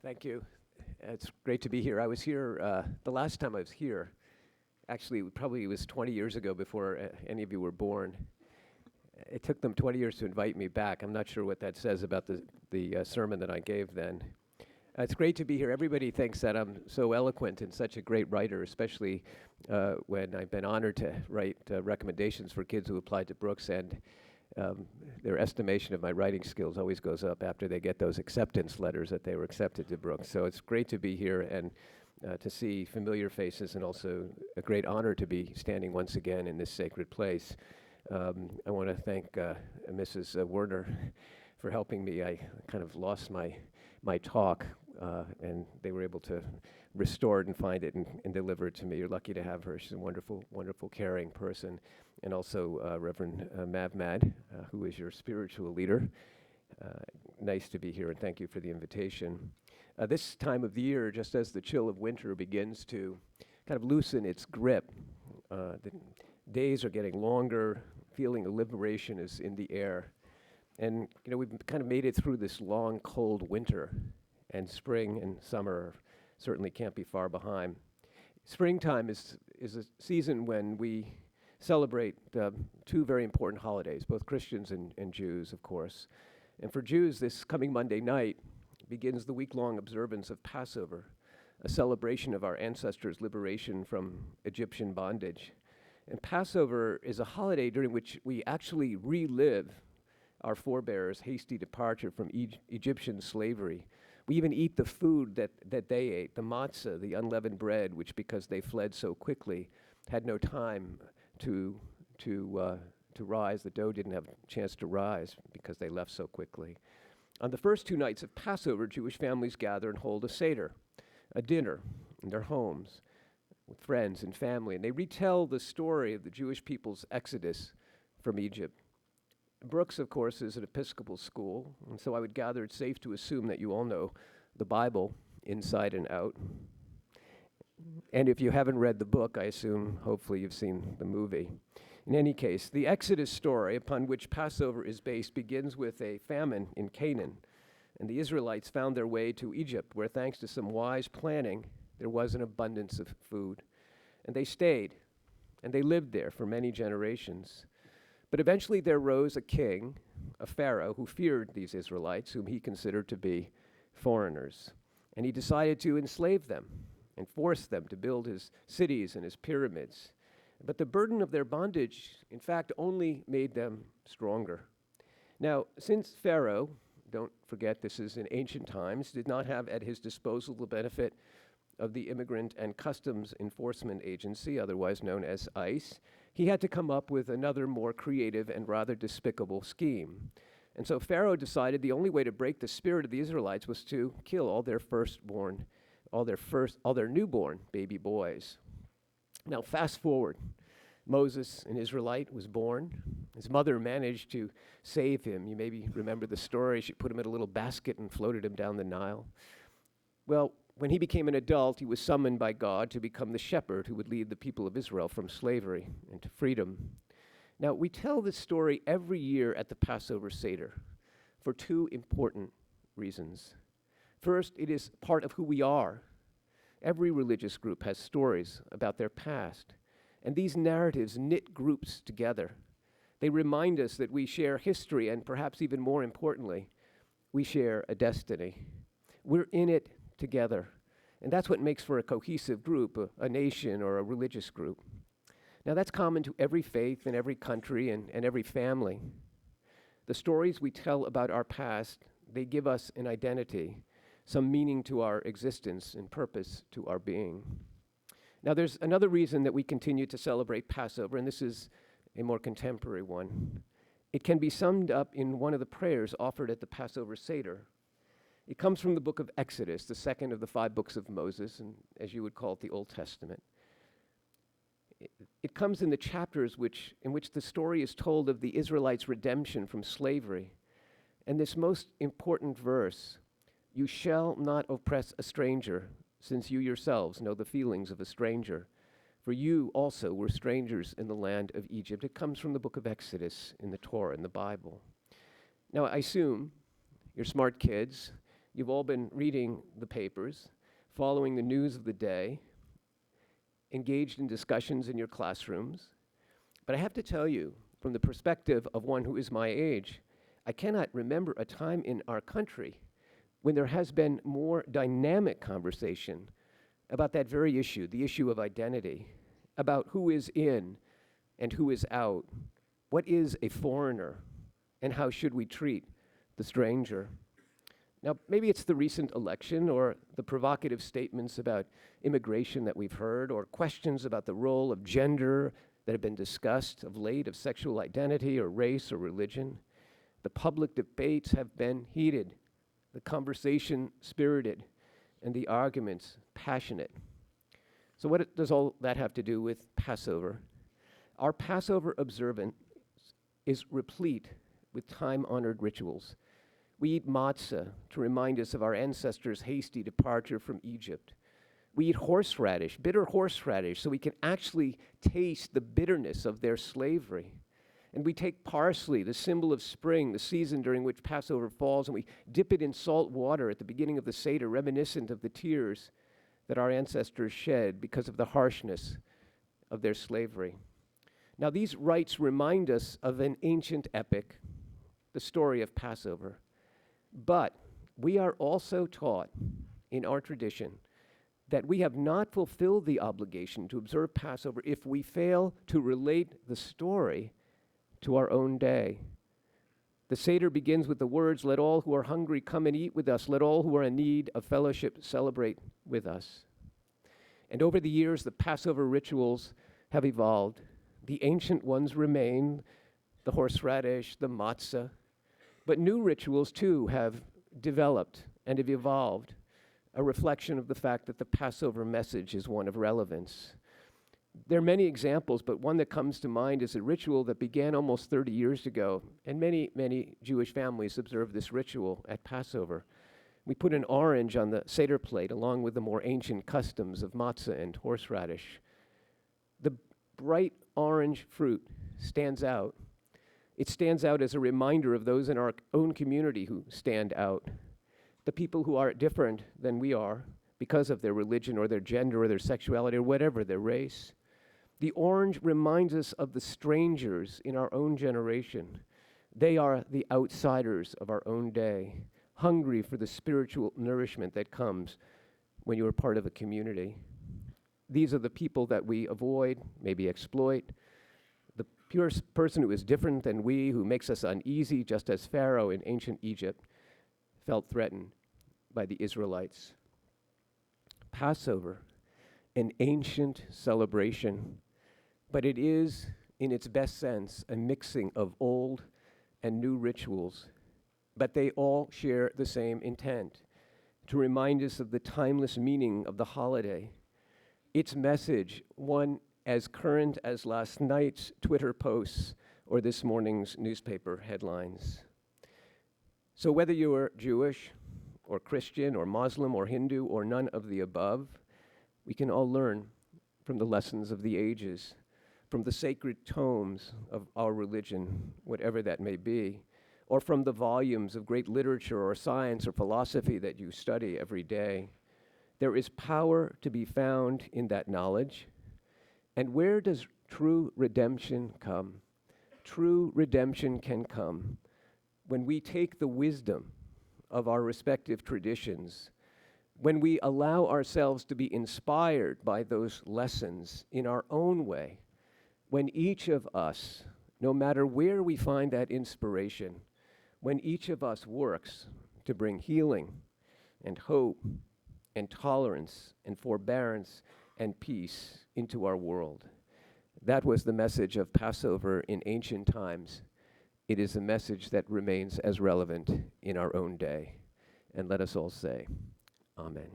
Thank you. It's great to be here. I was here, the last time I was here, actually, probably it was 20 years ago before any of you were born. It took them 20 years to invite me back. I'm not sure what that says about the sermon that I gave then. It's great to be here. Everybody thinks that I'm so eloquent and such a great writer, especially when I've been honored to write recommendations for kids who applied to Brooks, and their estimation of my writing skills always goes up after they get those acceptance letters that they were accepted to Brooks. So it's great to be here and to see familiar faces, and also a great honor to be standing once again in this sacred place. I want to thank Mrs. Werner for helping me. I kind of lost my talk, and they were able to restore it and find it and deliver it to me. You're lucky to have her. She's a wonderful, wonderful, caring person. And also Reverend Mavmad, who is your spiritual leader. Nice to be here, and thank you for the invitation. This time of the year, just as the chill of winter begins to kind of loosen its grip, the days are getting longer, feeling of liberation is in the air. And, you know, we've kind of made it through this long, cold winter, and spring and summer certainly can't be far behind. Springtime is a season when we celebrate two very important holidays, both Christians and Jews, of course. And for Jews, this coming Monday night begins the week-long observance of Passover, a celebration of our ancestors' liberation from Egyptian bondage. And Passover is a holiday during which we actually relive our forebears' hasty departure from Egyptian slavery. We even eat the food that they ate, the matzah, the unleavened bread, which, because they fled so quickly, had no time to rise. The dough didn't have a chance to rise because they left so quickly. On the first two nights of Passover, Jewish families gather and hold a seder, a dinner in their homes with friends and family, and they retell the story of the Jewish people's exodus from Egypt. Brooks, of course, is an Episcopal school, and so I would gather it's safe to assume that you all know the Bible inside and out. And if you haven't read the book, I assume, hopefully, you've seen the movie. In any case, the Exodus story upon which Passover is based begins with a famine in Canaan, and the Israelites found their way to Egypt, where, thanks to some wise planning, there was an abundance of food. And they stayed, and they lived there for many generations. But eventually there rose a king, a pharaoh, who feared these Israelites, whom he considered to be foreigners. And he decided to enslave them and force them to build his cities and his pyramids. But the burden of their bondage, in fact, only made them stronger. Now, since Pharaoh, don't forget this is in ancient times, did not have at his disposal the benefit of the Immigrant and Customs Enforcement Agency, otherwise known as ICE, he had to come up with another more creative and rather despicable scheme. And so Pharaoh decided the only way to break the spirit of the Israelites was to kill all their newborn baby boys. Now fast forward. Moses, an Israelite, was born. His mother managed to save him. You maybe remember the story. She put him in a little basket and floated him down the Nile. Well, when he became an adult, he was summoned by God to become the shepherd who would lead the people of Israel from slavery into freedom. Now, we tell this story every year at the Passover Seder for two important reasons. First, it is part of who we are. Every religious group has stories about their past, and these narratives knit groups together. They remind us that we share history, and perhaps even more importantly, we share a destiny. We're in it together. And that's what makes for a cohesive group, a nation or a religious group. Now that's common to every faith and every country and every family. The stories we tell about our past, they give us an identity, some meaning to our existence and purpose to our being. Now there's another reason that we continue to celebrate Passover, and this is a more contemporary one. It can be summed up in one of the prayers offered at the Passover Seder. It comes from the book of Exodus, the second of the 5 books of Moses, and as you would call it, the Old Testament. It comes in the chapters in which the story is told of the Israelites' redemption from slavery. And this most important verse, "You shall not oppress a stranger, since you yourselves know the feelings of a stranger. For you also were strangers in the land of Egypt." It comes from the book of Exodus in the Torah, in the Bible. Now, I assume you're smart kids. You've all been reading the papers, following the news of the day, engaged in discussions in your classrooms. But I have to tell you, from the perspective of one who is my age, I cannot remember a time in our country when there has been more dynamic conversation about that very issue, the issue of identity, about who is in and who is out, what is a foreigner, and how should we treat the stranger. Now, maybe it's the recent election or the provocative statements about immigration that we've heard, or questions about the role of gender that have been discussed of late, of sexual identity or race or religion. The public debates have been heated, the conversation spirited, and the arguments passionate. So what does all that have to do with Passover? Our Passover observance is replete with time-honored rituals. We eat matzah to remind us of our ancestors' hasty departure from Egypt. We eat horseradish, bitter horseradish, so we can actually taste the bitterness of their slavery. And we take parsley, the symbol of spring, the season during which Passover falls, and we dip it in salt water at the beginning of the Seder, reminiscent of the tears that our ancestors shed because of the harshness of their slavery. Now, these rites remind us of an ancient epic, the story of Passover. But we are also taught in our tradition that we have not fulfilled the obligation to observe Passover if we fail to relate the story to our own day. The Seder begins with the words, "Let all who are hungry come and eat with us. Let all who are in need of fellowship celebrate with us." And over the years, the Passover rituals have evolved. The ancient ones remain, the horseradish, the matzah. But new rituals, too, have developed and have evolved, a reflection of the fact that the Passover message is one of relevance. There are many examples, but one that comes to mind is a ritual that began almost 30 years ago, and many, many Jewish families observe this ritual at Passover. We put an orange on the Seder plate, along with the more ancient customs of matzah and horseradish. The bright orange fruit stands out. It stands out as a reminder of those in our own community who stand out, the people who are different than we are because of their religion or their gender or their sexuality or whatever, their race. The orange reminds us of the strangers in our own generation. They are the outsiders of our own day, hungry for the spiritual nourishment that comes when you are part of a community. These are the people that we avoid, maybe exploit. The pure person who is different than we, who makes us uneasy, just as Pharaoh in ancient Egypt felt threatened by the Israelites. Passover, an ancient celebration, but it is, in its best sense, a mixing of old and new rituals, but they all share the same intent, to remind us of the timeless meaning of the holiday. Its message, one as current as last night's Twitter posts or this morning's newspaper headlines. So whether you are Jewish or Christian or Muslim or Hindu or none of the above, we can all learn from the lessons of the ages, from the sacred tomes of our religion, whatever that may be, or from the volumes of great literature or science or philosophy that you study every day. There is power to be found in that knowledge. And where does true redemption come? True redemption can come when we take the wisdom of our respective traditions, when we allow ourselves to be inspired by those lessons in our own way, when each of us, no matter where we find that inspiration, when each of us works to bring healing and hope and tolerance and forbearance and peace into our world. That was the message of Passover in ancient times. It is a message that remains as relevant in our own day. And let us all say, Amen.